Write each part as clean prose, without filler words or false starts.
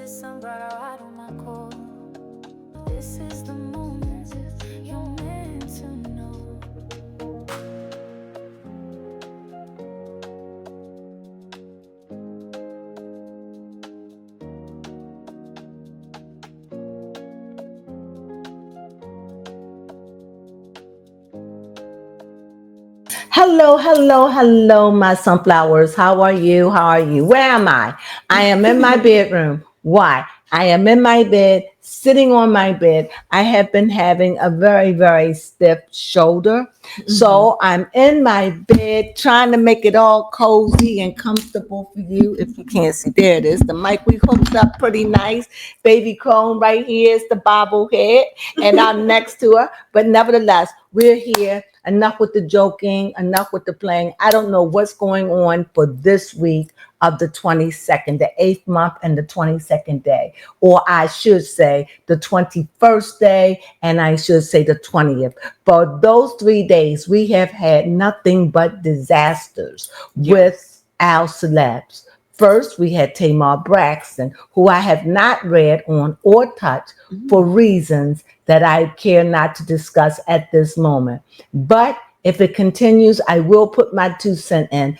December, I on my core. This is the moment you're meant to know. Hello, hello, hello, my sunflowers. How are you? How are you? Where am I? I am in my bedroom. Why? I am in my bed, sitting on my bed. I have been having a very, very stiff shoulder. So I'm in my bed trying to make it all cozy and comfortable for you. If you can't see, there it is. The mic we hooked up pretty nice. Baby Crone right here is the bobblehead, and I'm next to her. But nevertheless, we're here. Enough with the joking, enough with the playing. I don't know what's going on for this week of the 22nd, the 8th month and the 22nd day. Or I should say the 21st day, and I should say the 20th. For those 3 days, we have had nothing but disasters with our celebs. First, we had Tamar Braxton, who I have not read on or touched for reasons that I care not to discuss at this moment. But if it continues, I will put my 2 cents in.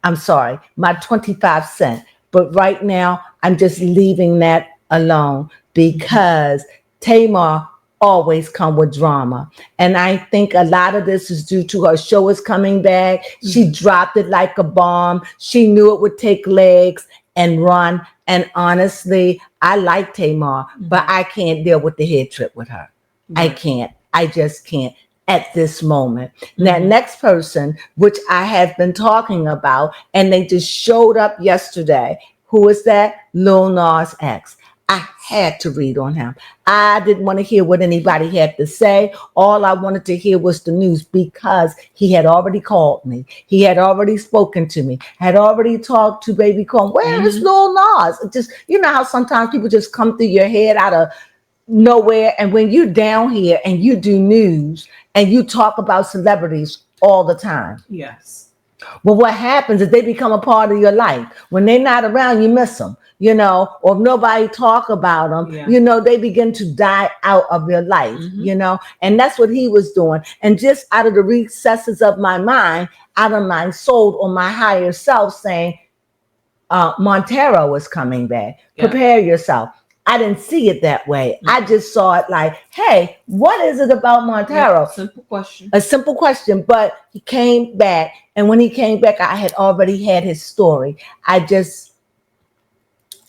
I'm sorry, my 25 cents. But right now, I'm just leaving that alone because Tamar always come with drama. And I think a lot of this is due to her show is coming back. She dropped it like a bomb. She knew it would take legs and run. And honestly, I like Tamar, but I can't deal with the head trip with her. I can't. I just can't at this moment. That next person, which I have been talking about, and they just showed up yesterday. Who is that? Lil Nas X. I had to read on him. I didn't want to hear what anybody had to say. All I wanted to hear was the news because he had already called me. He had already spoken to me, had already talked to Baby Corn. Where is Lil Nas? It just, you know how sometimes people just come through your head out of nowhere. And when you're down here and you do news and you talk about celebrities all the time. Yes. Well, what happens is they become a part of your life. When they're not around, you miss them, you know, or if nobody talk about them, you know, they begin to die out of your life, you know, and that's what he was doing. And just out of the recesses of my mind, out of my soul or my higher self saying, Montero is coming back. Prepare yourself. I didn't see it that way. I just saw it like, hey, what is it about Montero? Simple question. A simple question, but he came back. And when he came back, I had already had his story. I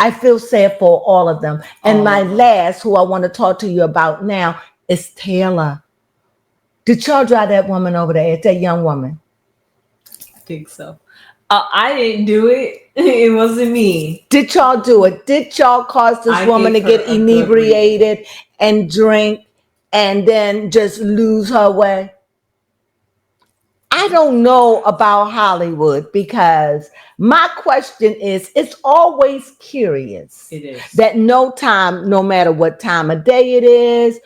feel sad for all of them. And my last, who I want to talk to you about now, is Tyla. Did y'all drive that woman over there? It's that young woman. I think so. I didn't do it. It wasn't me. Did y'all do it? Did y'all cause this woman to get inebriated and drink and then just lose her way? I don't know about Hollywood because my question is, it's always curious. It is. That no matter what time of day it is,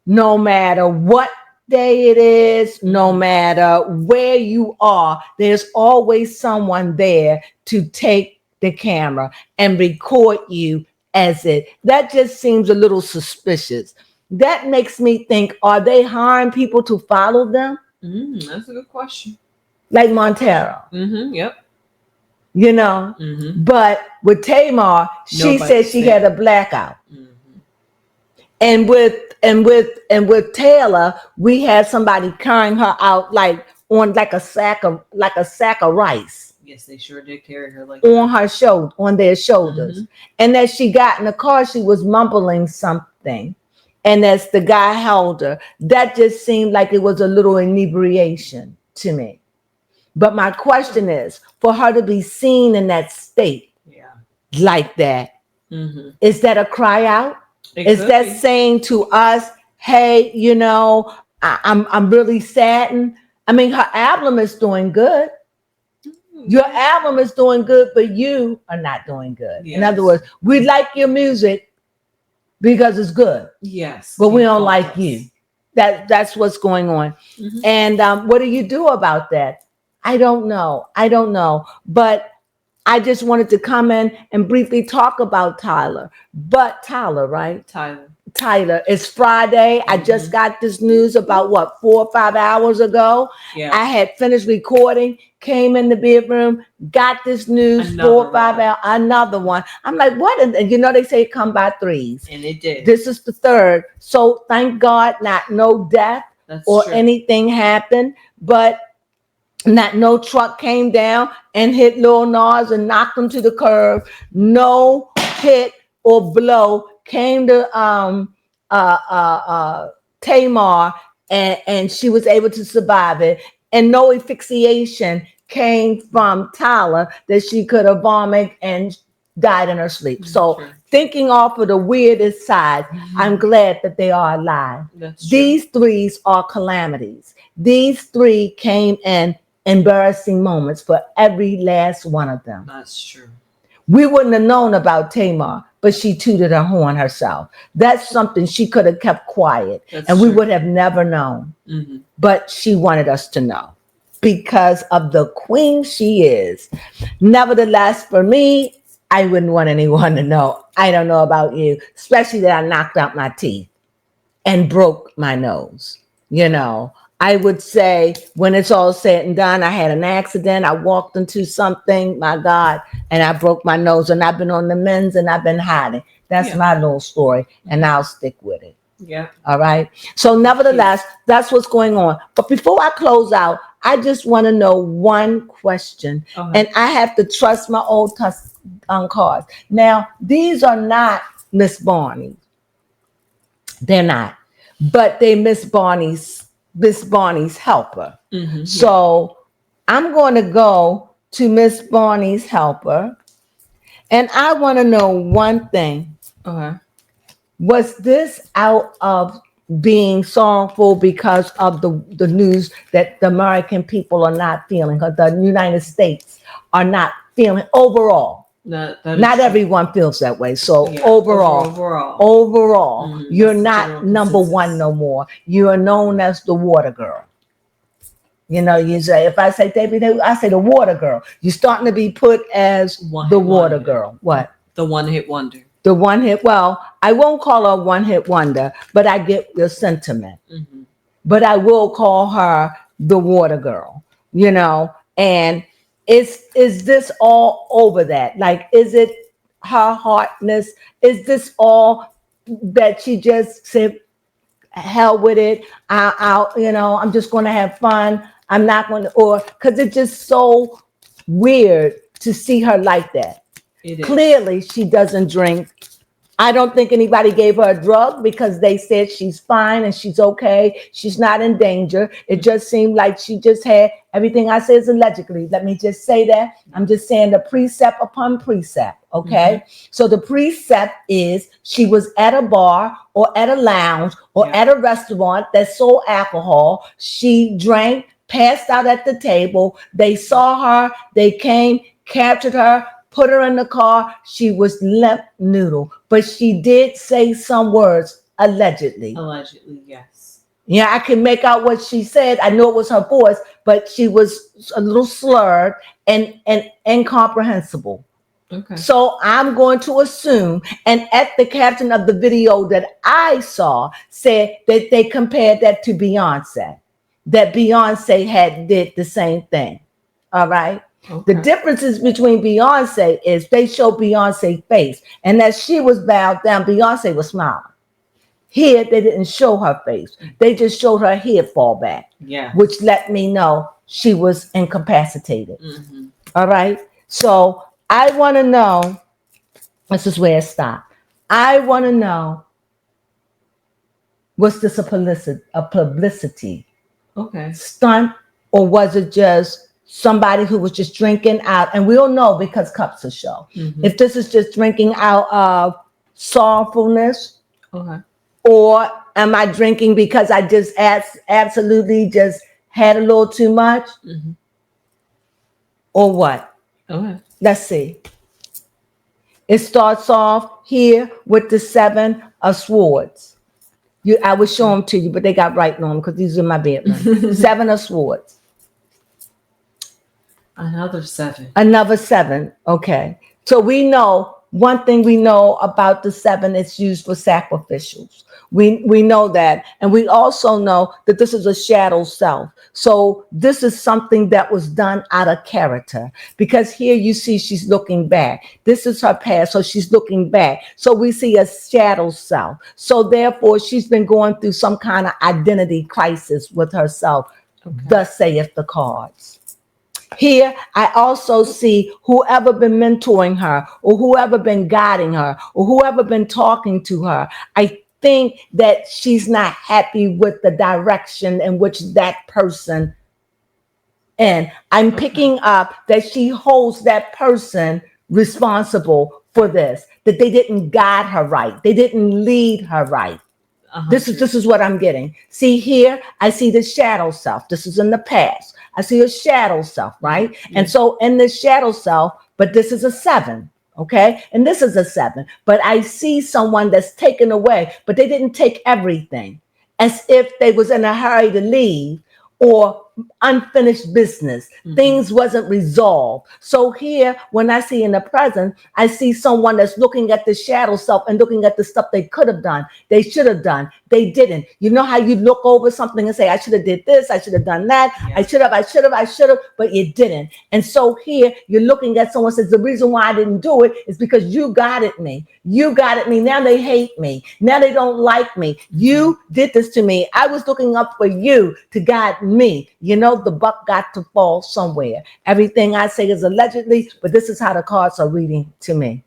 no matter what day it is, no matter where you are, there's always someone there to take the camera and record you that just seems a little suspicious. That makes me think, are they hiring people to follow them? That's a good question. Like Montero. Yep. You know? But with Tamar, she said she had a blackout. And with Taylor, we had somebody carrying her out like on like a sack of rice. Yes, they sure did carry her like on her shoulder, on their shoulders. And as she got in the car, she was mumbling something. And as the guy held her, that just seemed like it was a little inebriation to me. But my question is, for her to be seen in that state, like that, is that a cry out? Is that saying to us, hey, you know, I'm really saddened? I mean, her album is doing good. Your album is doing good, but you are not doing good. In other words, we like your music because it's good. Yes. But we don't like you. That's what's going on. And what do you do about that? I don't know. But I just wanted to come in and briefly talk about Tyler. But Tyler, right? Tyler. Tyler, it's Friday. I just got this news about what, 4 or 5 hours ago. Yeah. I had finished recording, came in the bedroom, got this news, Another 4 or 5 one. hours, another one. I'm like, what? And you know, they say it come by threes. And it did. This is the third. So thank God, not no death That's or true. anything happened, but not no truck came down and hit Lil Nas and knocked him to the curb. No hit or blow came to Tamar, and she was able to survive it. And no asphyxiation came from Tyler that she could have vomited and died in her sleep. So True. thinking off of the weirdest side, I'm glad that they are alive. That's true. These threes are calamities. These three came in embarrassing moments for every last one of them. That's true. We wouldn't have known about Tamar, but she tooted her horn herself. That's something she could have kept quiet, That's and we true. would have never known. Mm-hmm. But she wanted us to know because of the queen she is. Nevertheless, for me, I wouldn't want anyone to know. I don't know about you, especially that I knocked out my teeth and broke my nose. You know, I would say when it's all said and done, I had an accident. I walked into something, my God, and I broke my nose. And I've been on the mends and I've been hiding. That's Yeah. my little story, and I'll stick with it. Yeah. All right. So nevertheless, that's what's going on. But before I close out, I just want to know one question. Okay. And I have to trust my old cards. Now, these are not Miss Barney. They're not. But they Miss Barney's helper. Mm-hmm. So I'm going to go to Miss Barney's helper. And I want to know one thing. Okay. Was this out of being sorrowful because of the news that the American people are not feeling, or the United States are not feeling overall? That is Not true. everyone feels that way. So Yeah, overall, overall. you're That's the not general number consensus. one no more. You are known as the water girl. You know, you say, if I say David, I say the water girl. You're starting to be put as One the hit water wonder. girl. What? The one hit wonder. The one hit. Well, I won't call her one hit wonder, but I get your sentiment. Mm-hmm. But I will call her the water girl, you know. And is this all over that? Like, is it her hardness? Is this all that she just said, hell with it? I'll you know, I'm just going to have fun. I'm not going to, or because it's just so weird to see her like that. It is. Clearly, she doesn't drink. I don't think anybody gave her a drug because they said she's fine and she's okay. She's not in danger. It just seemed like she just had everything. I say is allegedly. Let me just say that. I'm just saying the precept upon precept. Okay. Mm-hmm. So the precept is she was at a bar or at a lounge or at a restaurant that sold alcohol. She drank, passed out at the table. They saw her. They came, captured her, put her in the car. She was limp noodle, but she did say some words allegedly. Allegedly, yes. Yeah, I can make out what she said. I know it was her voice, but she was a little slurred and incomprehensible. Okay. So I'm going to assume, and at the caption of the video that I saw said that they compared that to Beyonce, that Beyonce had did the same thing. All right. Okay. The differences between Beyonce is they show Beyonce's face, and as she was bowed down, Beyonce was smiling. Here, they didn't show her face. They just showed her head fall back, which let me know she was incapacitated. Mm-hmm. All right. So I want to know, this is where it stopped. I want to know, was this a publicity Okay. stunt, or was it just somebody who was just drinking out? And we'll know because cups are show. Mm-hmm. If this is just drinking out of sorrowfulness, Okay. or am I drinking because I just absolutely just had a little too much, Mm-hmm. or what? Okay. Let's see. It starts off here with the 7 of swords. I would show them to you, but they got writing on them because these are in my bedroom. 7 of swords. Another 7. Another 7. Okay. So we know one thing we know about the 7, it's used for sacrificials. We know that. And we also know that this is a shadow self. So this is something that was done out of character, because here you see she's looking back. This is her past. So she's looking back. So we see a shadow self. So therefore she's been going through some kind of identity crisis with herself. Okay. Thus saith the cards. Here, I also see whoever been mentoring her, or whoever been guiding her, or whoever been talking to her. I think that she's not happy with the direction in which that person, and I'm picking up that she holds that person responsible for this, that they didn't guide her right. They didn't lead her right. This is what I'm getting. See here, I see the shadow self. This is in the past. I see a shadow self, right? Yeah. And so in this shadow self, but this is a 7, okay? And this is a 7. But I see someone that's taken away, but they didn't take everything, as if they was in a hurry to leave, or unfinished business. Things wasn't resolved. So here, when I see in the present, I see someone that's looking at the shadow self and looking at the stuff they could have done, they should have done, they didn't. You know how you look over something and say, I should have did this, I should have done that, Yeah. I should have, but you didn't. And so here, you're looking at someone says, the reason why I didn't do it is because you guided me. You guided me. Now they hate me. Now they don't like me. You did this to me. I was looking up for you to guide me. You know, the buck got to fall somewhere. Everything I say is allegedly, but this is how the cards are reading to me.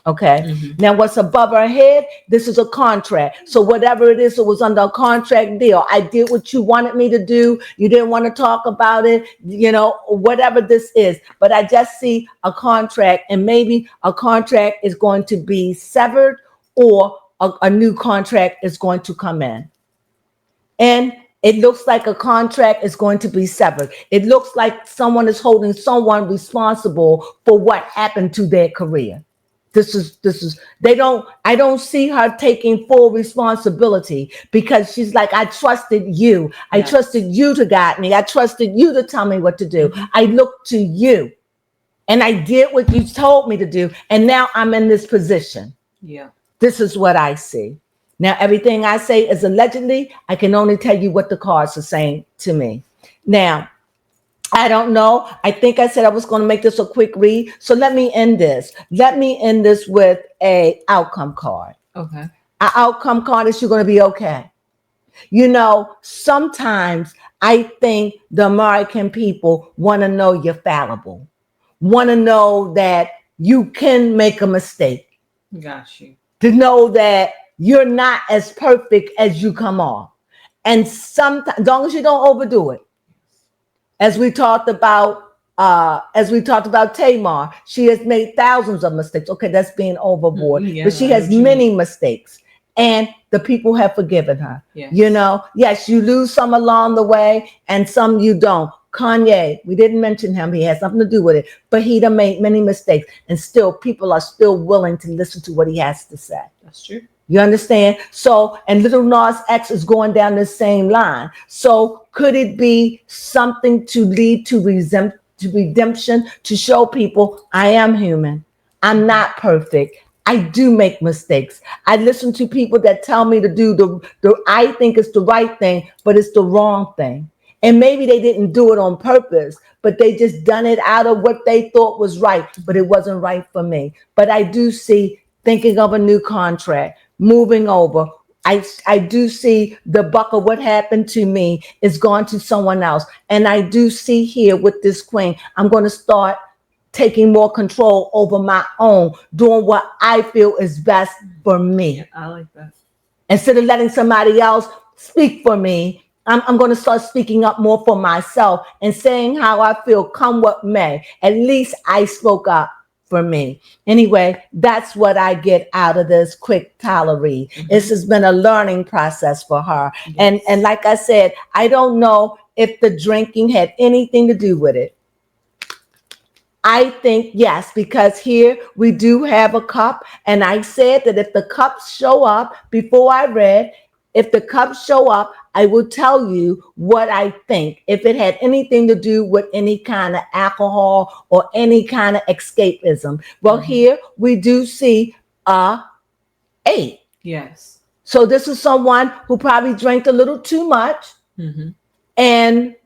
Okay. Now, what's above her head? This is a contract. So whatever it is, it was under a contract deal. I did what you wanted me to do. You didn't want to talk about it, you know, whatever this is. But I just see a contract, and maybe a contract is going to be severed, or a new contract is going to come in. And it looks like a contract is going to be severed. It looks like someone is holding someone responsible for what happened to their career. This is I don't see her taking full responsibility, because she's like, I trusted you. I trusted you to guide me. I trusted you to tell me what to do. I looked to you and I did what you told me to do. And now I'm in this position. Yeah. This is what I see. Now, everything I say is allegedly. I can only tell you what the cards are saying to me. Now, I don't know. I think I said I was going to make this a quick read. So let me end this. Let me end this with a outcome card. Okay. An outcome card is you're going to be okay. You know, sometimes I think the American people want to know you're fallible, want to know that you can make a mistake, Got you. to know that you're not as perfect as you come off. And sometimes, as long as you don't overdo it. As we talked about Tamar, she has made thousands of mistakes. Okay, that's being overboard. Yeah, but she has many mistakes, and the people have forgiven her. Yes. You know, yes, you lose some along the way, and some you don't. Kanye, we didn't mention him. He has nothing to do with it, but he done made many mistakes, and still people are still willing to listen to what he has to say. That's true. You understand? So, and Little Nas X is going down the same line. So could it be something to lead to redemption, to show people I am human. I'm not perfect. I do make mistakes. I listen to people that tell me to do the I think it's the right thing, but it's the wrong thing. And maybe they didn't do it on purpose, but they just done it out of what they thought was right, but it wasn't right for me. But I do see thinking of a new contract, moving over. I do see the buck of what happened to me is gone to someone else. And I do see here with this queen, I'm going to start taking more control over my own, doing what I feel is best for me. Yeah, I like that. Instead of letting somebody else speak for me, I'm going to start speaking up more for myself and saying how I feel, come what may. At least I spoke up for me. Anyway, that's what I get out of this quick Tyla read. This has been a learning process for her. Yes. And like I said, I don't know if the drinking had anything to do with it. I think yes, because here we do have a cup. And I said that if the cups show up before I read, if the cups show up, I will tell you what I think. If it had anything to do with any kind of alcohol or any kind of escapism. Well, here we do see a 8. Yes. So this is someone who probably drank a little too much and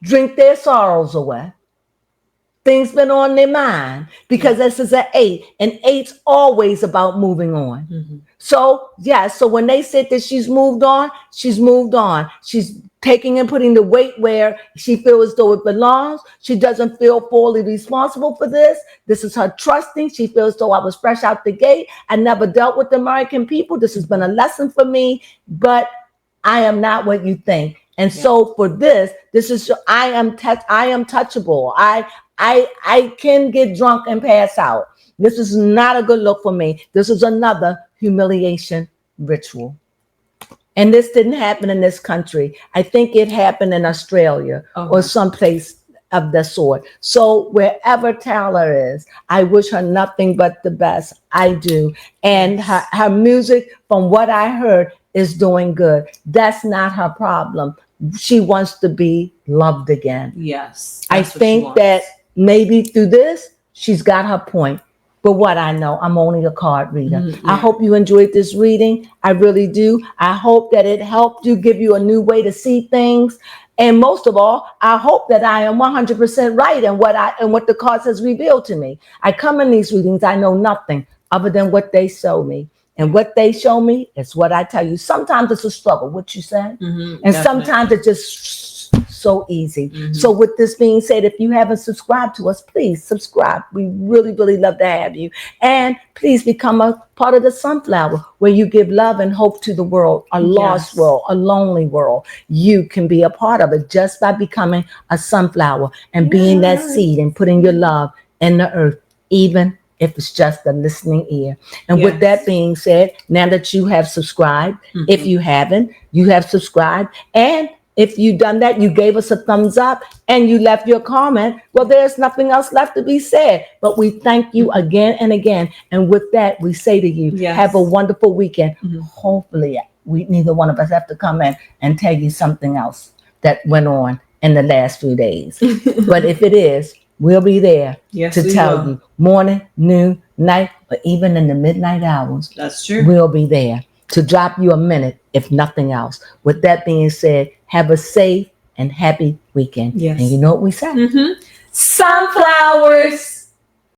drink their sorrows away. Things been on their mind because this is an 8, and 8's always about moving on. So so when they said that she's moved on, she's moved on. She's taking and putting the weight where she feels as though it belongs. She doesn't feel fully responsible for this. This is her trusting. She feels as though I was fresh out the gate. I never dealt with American people. This has been a lesson for me, but I am not what you think. And so for this is I am touchable. I can get drunk and pass out. This is not a good look for me. This is another humiliation ritual. And this didn't happen in this country. I think it happened in Australia or someplace of the sort. So wherever Tyla is, I wish her nothing but the best. I do. And her music, from what I heard, is doing good. That's not her problem. She wants to be loved again. Yes. I think that maybe through this, she's got her point. But what I know, I'm only a card reader. I hope you enjoyed this reading. I really do. I hope that it helped you, give you a new way to see things. And most of all, I hope that I am 100% right in what the cards has revealed to me. I come in these readings, I know nothing other than what they show me. And what they show me is what I tell you. Sometimes it's a struggle, what you said. And sometimes it's just so easy. So with this being said, if you haven't subscribed to us, please subscribe. We really, really love to have you. And please become a part of the Sunflower, where you give love and hope to the world, a lost world, a lonely world. You can be a part of it just by becoming a sunflower and being that seed and putting your love in the earth, even if it's just a listening ear. And with that being said, now that you have subscribed, if you haven't, you have subscribed. And if you've done that, you gave us a thumbs up and you left your comment, well, there's nothing else left to be said. But we thank you again and again. And with that, we say to you, have a wonderful weekend. Hopefully, neither one of us have to come in and tell you something else that went on in the last few days. But if it is, we'll be there to tell you morning, noon, night, or even in the midnight hours. That's true. We'll be there to drop you a minute, if nothing else. With that being said, have a safe and happy weekend. And you know what we say? Sunflowers.